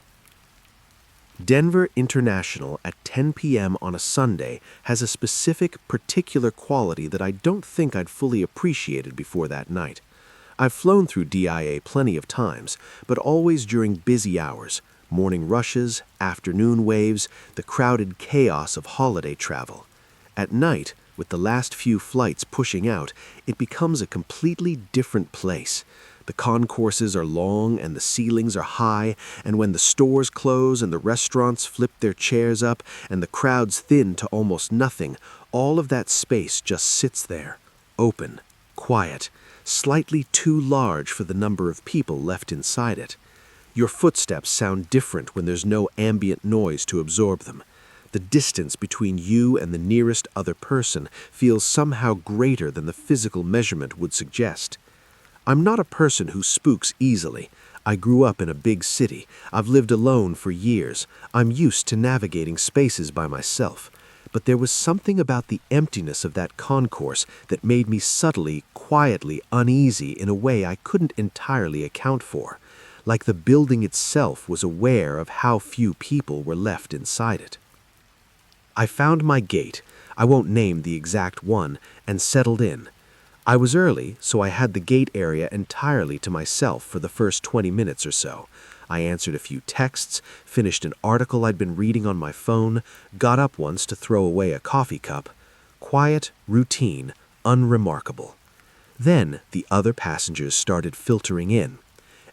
Denver International at 10 p.m. on a Sunday has a specific, particular quality that I don't think I'd fully appreciated before that night. I've flown through DIA plenty of times, but always during busy hours, morning rushes, afternoon waves, the crowded chaos of holiday travel. At night, with the last few flights pushing out, it becomes a completely different place. The concourses are long and the ceilings are high, and when the stores close and the restaurants flip their chairs up and the crowds thin to almost nothing, all of that space just sits there, open, quiet, slightly too large for the number of people left inside it. Your footsteps sound different when there's no ambient noise to absorb them. The distance between you and the nearest other person feels somehow greater than the physical measurement would suggest. I'm not a person who spooks easily. I grew up in a big city. I've lived alone for years. I'm used to navigating spaces by myself. But there was something about the emptiness of that concourse that made me subtly, quietly uneasy in a way I couldn't entirely account for, like the building itself was aware of how few people were left inside it. I found my gate, I won't name the exact one, and settled in. I was early, so I had the gate area entirely to myself for the first 20 minutes or so. I answered a few texts, finished an article I'd been reading on my phone, got up once to throw away a coffee cup. Quiet, routine, unremarkable. Then the other passengers started filtering in.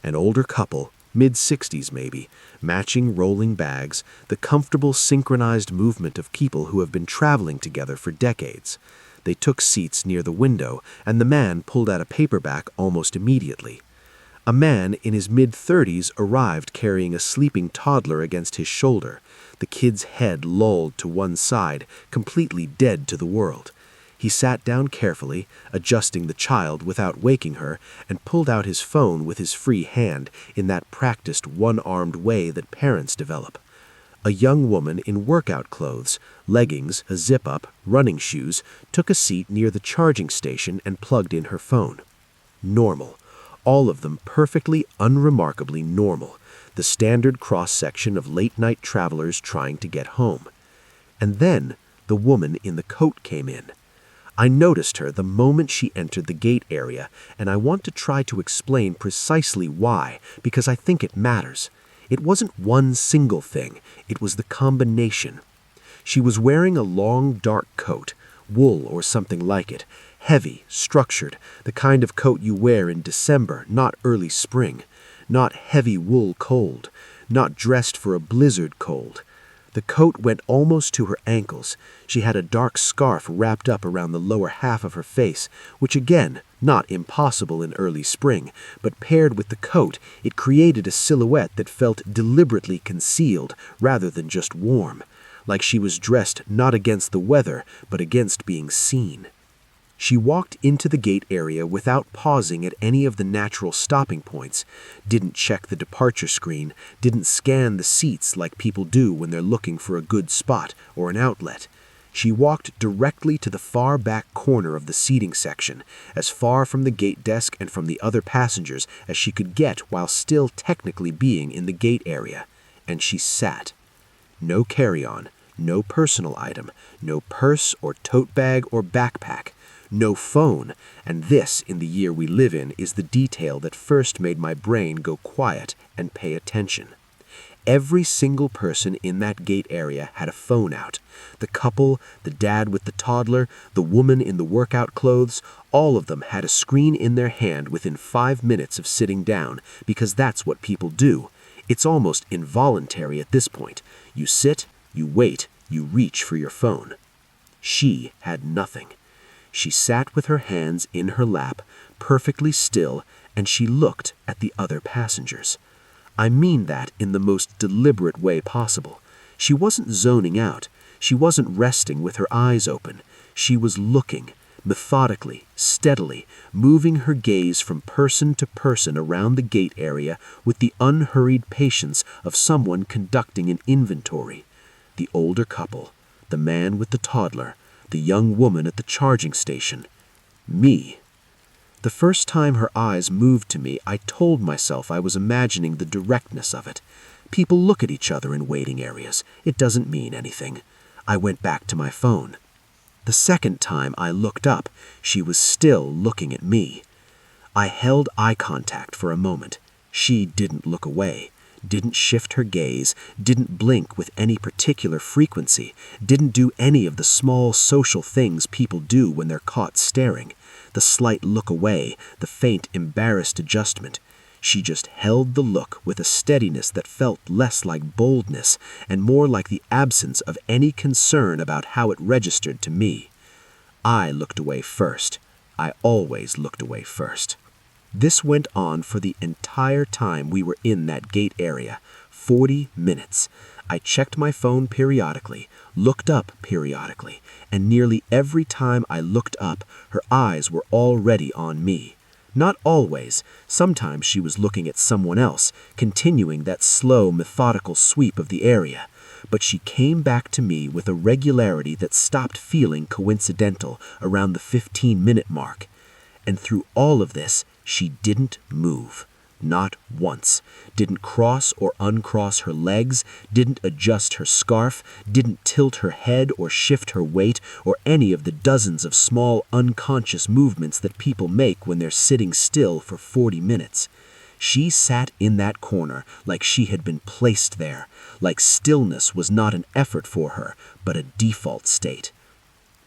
An older couple, mid-60s maybe, matching rolling bags, the comfortable synchronized movement of people who have been traveling together for decades. They took seats near the window, and the man pulled out a paperback almost immediately. A man in his mid-30s arrived carrying a sleeping toddler against his shoulder, the kid's head lolled to one side, completely dead to the world. He sat down carefully, adjusting the child without waking her, and pulled out his phone with his free hand in that practiced one-armed way that parents develop. A young woman in workout clothes, leggings, a zip-up, running shoes, took a seat near the charging station and plugged in her phone. Normal. All of them perfectly, unremarkably normal. The standard cross-section of late-night travelers trying to get home. And then the woman in the coat came in. I noticed her the moment she entered the gate area, and I want to try to explain precisely why, because I think it matters. It wasn't one single thing, it was the combination. She was wearing a long, dark coat, wool or something like it, heavy, structured, the kind of coat you wear in December, not early spring, not heavy wool cold, not dressed for a blizzard cold. The coat went almost to her ankles. She had a dark scarf wrapped up around the lower half of her face, which again, not impossible in early spring, but paired with the coat, it created a silhouette that felt deliberately concealed rather than just warm, like she was dressed not against the weather, but against being seen. She walked into the gate area without pausing at any of the natural stopping points, didn't check the departure screen, didn't scan the seats like people do when they're looking for a good spot or an outlet. She walked directly to the far back corner of the seating section, as far from the gate desk and from the other passengers as she could get while still technically being in the gate area, and she sat. No carry-on, No personal item, no purse or tote bag or backpack, no phone, and this, in the year we live in, is the detail that first made my brain go quiet and pay attention. Every single person in that gate area had a phone out. The couple, the dad with the toddler, the woman in the workout clothes, all of them had a screen in their hand within 5 minutes of sitting down, because that's what people do. It's almost involuntary at this point. You sit, you wait, you reach for your phone. She had nothing. She sat with her hands in her lap, perfectly still, and she looked at the other passengers. I mean that in the most deliberate way possible. She wasn't zoning out. She wasn't resting with her eyes open. She was looking, methodically, steadily, moving her gaze from person to person around the gate area with the unhurried patience of someone conducting an inventory. The older couple, the man with the toddler, the young woman at the charging station. Me. The first time her eyes moved to me, I told myself I was imagining the directness of it. People look at each other in waiting areas. It doesn't mean anything. I went back to my phone. The second time I looked up, she was still looking at me. I held eye contact for a moment. She didn't look away, didn't shift her gaze, didn't blink with any particular frequency, didn't do any of the small social things people do when they're caught staring. The slight look away, the faint, embarrassed adjustment. She just held the look with a steadiness that felt less like boldness and more like the absence of any concern about how it registered to me. I looked away first. I always looked away first. This went on for the entire time we were in that gate area, 40 minutes. I checked my phone periodically, looked up periodically, and nearly every time I looked up, her eyes were already on me. Not always. Sometimes she was looking at someone else, continuing that slow, methodical sweep of the area. But she came back to me with a regularity that stopped feeling coincidental around the 15-minute mark. And through all of this, she didn't move. Not once. Didn't cross or uncross her legs, didn't adjust her scarf, didn't tilt her head or shift her weight, or any of the dozens of small unconscious movements that people make when they're sitting still for 40 minutes. She sat in that corner like she had been placed there, like stillness was not an effort for her, but a default state.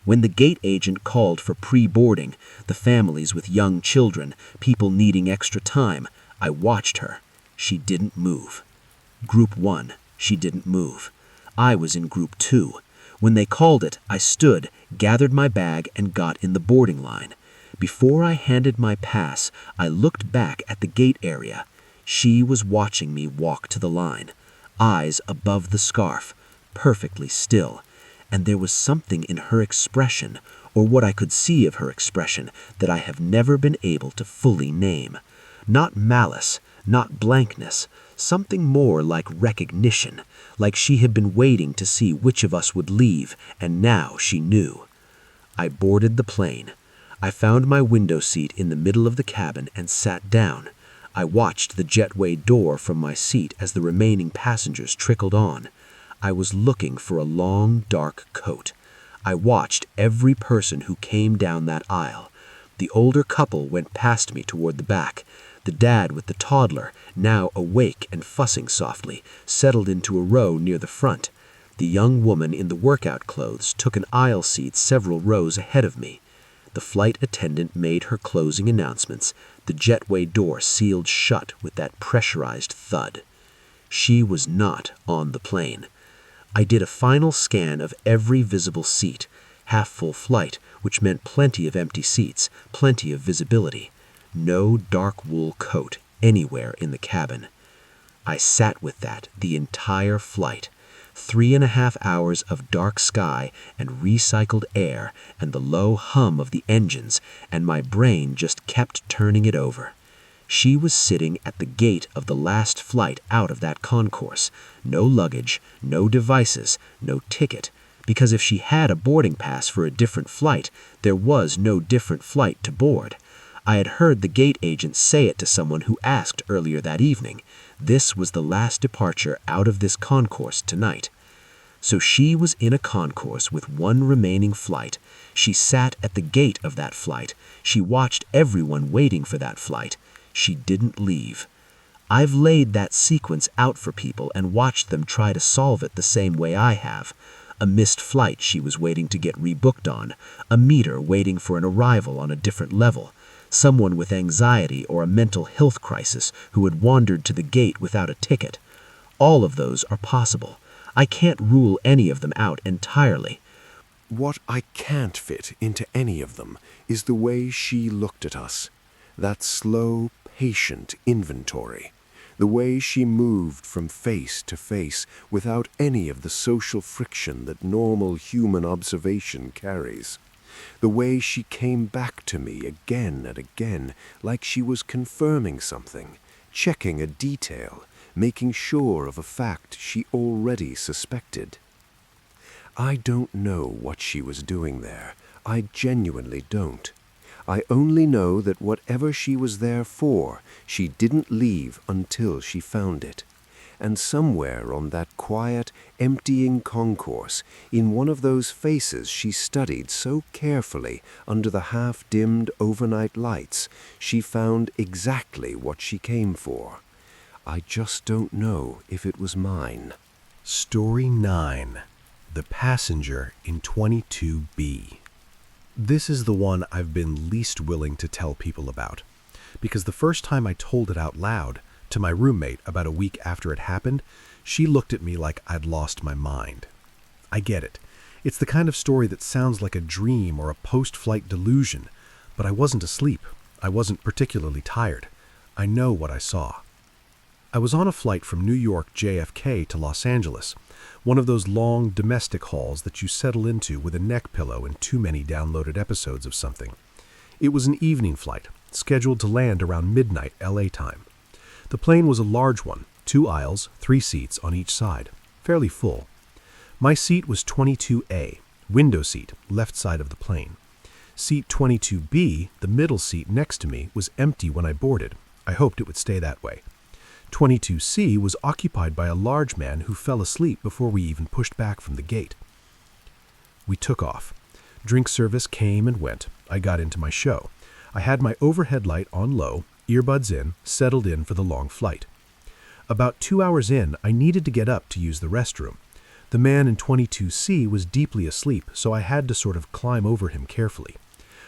When the gate agent called for pre-boarding, the families with young children, people needing extra time, I watched her. She didn't move. Group 1, she didn't move. I was in Group 2. When they called it, I stood, gathered my bag, and got in the boarding line. Before I handed my pass, I looked back at the gate area. She was watching me walk to the line, eyes above the scarf, perfectly still. And there was something in her expression, or what I could see of her expression, that I have never been able to fully name. Not malice, not blankness, something more like recognition, like she had been waiting to see which of us would leave, and now she knew. I boarded the plane. I found my window seat in the middle of the cabin and sat down. I watched the jetway door from my seat as the remaining passengers trickled on. I was looking for a long, dark coat. I watched every person who came down that aisle. The older couple went past me toward the back. The dad with the toddler, now awake and fussing softly, settled into a row near the front. The young woman in the workout clothes took an aisle seat several rows ahead of me. The flight attendant made her closing announcements. The jetway door sealed shut with that pressurized thud. She was not on the plane. I did a final scan of every visible seat. Half-full flight, which meant plenty of empty seats, plenty of visibility. No dark wool coat anywhere in the cabin. I sat with that the entire flight. 3.5 hours of dark sky and recycled air and the low hum of the engines, and my brain just kept turning it over. She was sitting at the gate of the last flight out of that concourse. No luggage, no devices, no ticket. Because if she had a boarding pass for a different flight, there was no different flight to board. I had heard the gate agent say it to someone who asked earlier that evening. This was the last departure out of this concourse tonight. So she was in a concourse with one remaining flight. She sat at the gate of that flight. She watched everyone waiting for that flight. She didn't leave. I've laid that sequence out for people and watched them try to solve it the same way I have. A missed flight she was waiting to get rebooked on, a meter waiting for an arrival on a different level, someone with anxiety or a mental health crisis who had wandered to the gate without a ticket. All of those are possible. I can't rule any of them out entirely. What I can't fit into any of them is the way she looked at us. That slow, patient inventory. The way she moved from face to face without any of the social friction that normal human observation carries. The way she came back to me again and again, like she was confirming something, checking a detail, making sure of a fact she already suspected. I don't know what she was doing there. I genuinely don't. I only know that whatever she was there for, she didn't leave until she found it. And somewhere on that quiet, emptying concourse, in one of those faces she studied so carefully under the half-dimmed overnight lights, she found exactly what she came for. I just don't know if it was mine. Story 9. The Passenger in 22B. This is the one I've been least willing to tell people about, because the first time I told it out loud to my roommate about a week after it happened, she looked at me like I'd lost my mind. I get it. It's the kind of story that sounds like a dream or a post-flight delusion, but I wasn't asleep. I wasn't particularly tired. I know what I saw. I was on a flight from New York JFK to Los Angeles, one of those long domestic halls that you settle into with a neck pillow and too many downloaded episodes of something. It was an evening flight, scheduled to land around midnight LA time. The plane was a large one, 2 aisles, 3 seats on each side, fairly full. My seat was 22A, window seat, left side of the plane. Seat 22B, the middle seat next to me, was empty when I boarded. I hoped it would stay that way. 22C was occupied by a large man who fell asleep before we even pushed back from the gate. We took off. Drink service came and went. I got into my show. I had my overhead light on low, earbuds in, settled in for the long flight. About 2 hours in, I needed to get up to use the restroom. The man in 22C was deeply asleep, so I had to sort of climb over him carefully.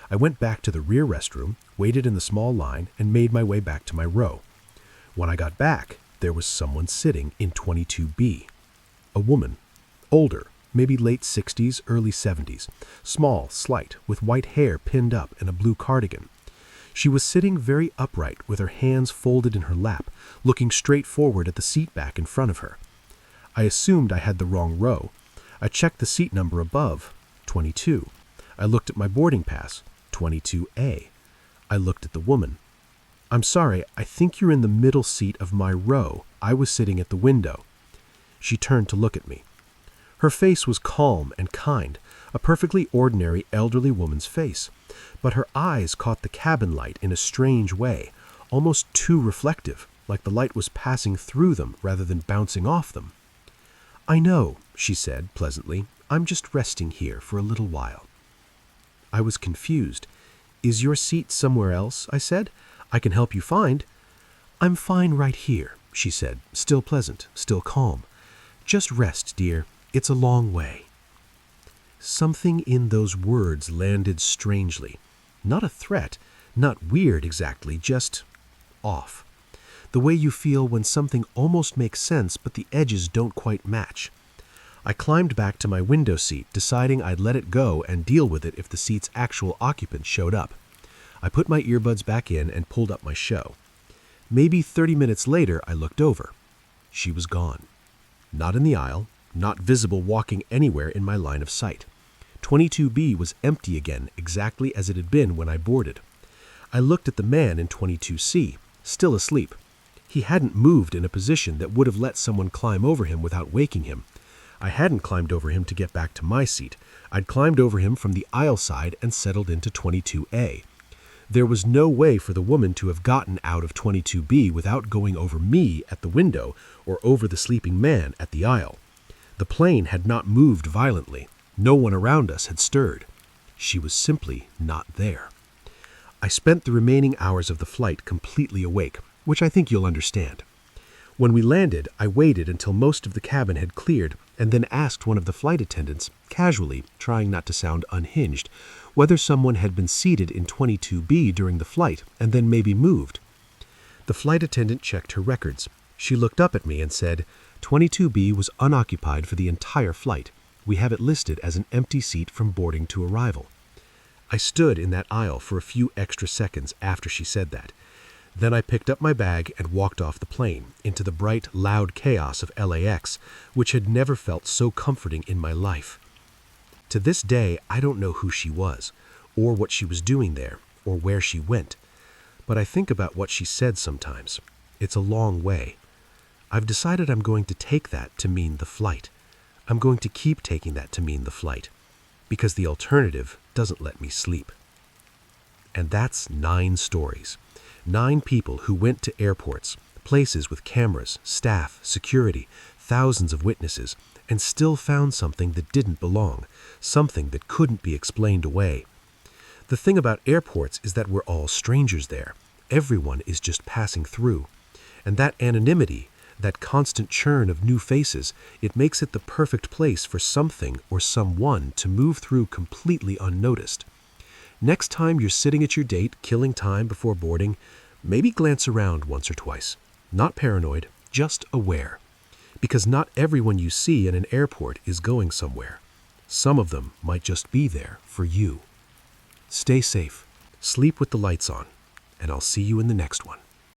I went back to the rear restroom, waited in the small line, and made my way back to my row. When I got back, there was someone sitting in 22B. A woman, older, maybe late 60s, early 70s, small, slight, with white hair pinned up and a blue cardigan. She was sitting very upright with her hands folded in her lap, looking straight forward at the seat back in front of her. I assumed I had the wrong row. I checked the seat number above, 22. I looked at my boarding pass, 22A. I looked at the woman. "I'm sorry, I think you're in the middle seat of my row. I was sitting at the window." She turned to look at me. Her face was calm and kind, a perfectly ordinary elderly woman's face, but her eyes caught the cabin light in a strange way, almost too reflective, like the light was passing through them rather than bouncing off them. "I know," she said pleasantly. "I'm just resting here for a little while." I was confused. "Is your seat somewhere else?" I said. "I can help you find." "I'm fine right here," she said, still pleasant, still calm. "Just rest, dear. It's a long way." Something in those words landed strangely. Not a threat, not weird exactly, just off. The way you feel when something almost makes sense but the edges don't quite match. I climbed back to my window seat, deciding I'd let it go and deal with it if the seat's actual occupant showed up. I put my earbuds back in and pulled up my show. Maybe 30 minutes later, I looked over. She was gone. Not in the aisle, not visible walking anywhere in my line of sight. 22B was empty again, exactly as it had been when I boarded. I looked at the man in 22C, still asleep. He hadn't moved in a position that would have let someone climb over him without waking him. I hadn't climbed over him to get back to my seat. I'd climbed over him from the aisle side and settled into 22A. There was no way for the woman to have gotten out of 22B without going over me at the window or over the sleeping man at the aisle. The plane had not moved violently. No one around us had stirred. She was simply not there. I spent the remaining hours of the flight completely awake, which I think you'll understand. When we landed, I waited until most of the cabin had cleared and then asked one of the flight attendants, casually, trying not to sound unhinged, whether someone had been seated in 22B during the flight and then maybe moved. The flight attendant checked her records. She looked up at me and said, 22B was unoccupied for the entire flight. We have it listed as an empty seat from boarding to arrival. I stood in that aisle for a few extra seconds after she said that. Then I picked up my bag and walked off the plane into the bright, loud chaos of LAX, which had never felt so comforting in my life. To this day, I don't know who she was, or what she was doing there, or where she went. But I think about what she said sometimes. It's a long way. I've decided I'm going to take that to mean the flight. I'm going to keep taking that to mean the flight, because the alternative doesn't let me sleep. And that's 9 stories. 9 people who went to airports, places with cameras, staff, security, thousands of witnesses, and still found something that didn't belong, something that couldn't be explained away. The thing about airports is that we're all strangers there. Everyone is just passing through. And that anonymity, that constant churn of new faces, it makes it the perfect place for something or someone to move through completely unnoticed. Next time you're sitting at your date, killing time before boarding, maybe glance around once or twice. Not paranoid, just aware. Because not everyone you see in an airport is going somewhere. Some of them might just be there for you. Stay safe, sleep with the lights on, and I'll see you in the next one.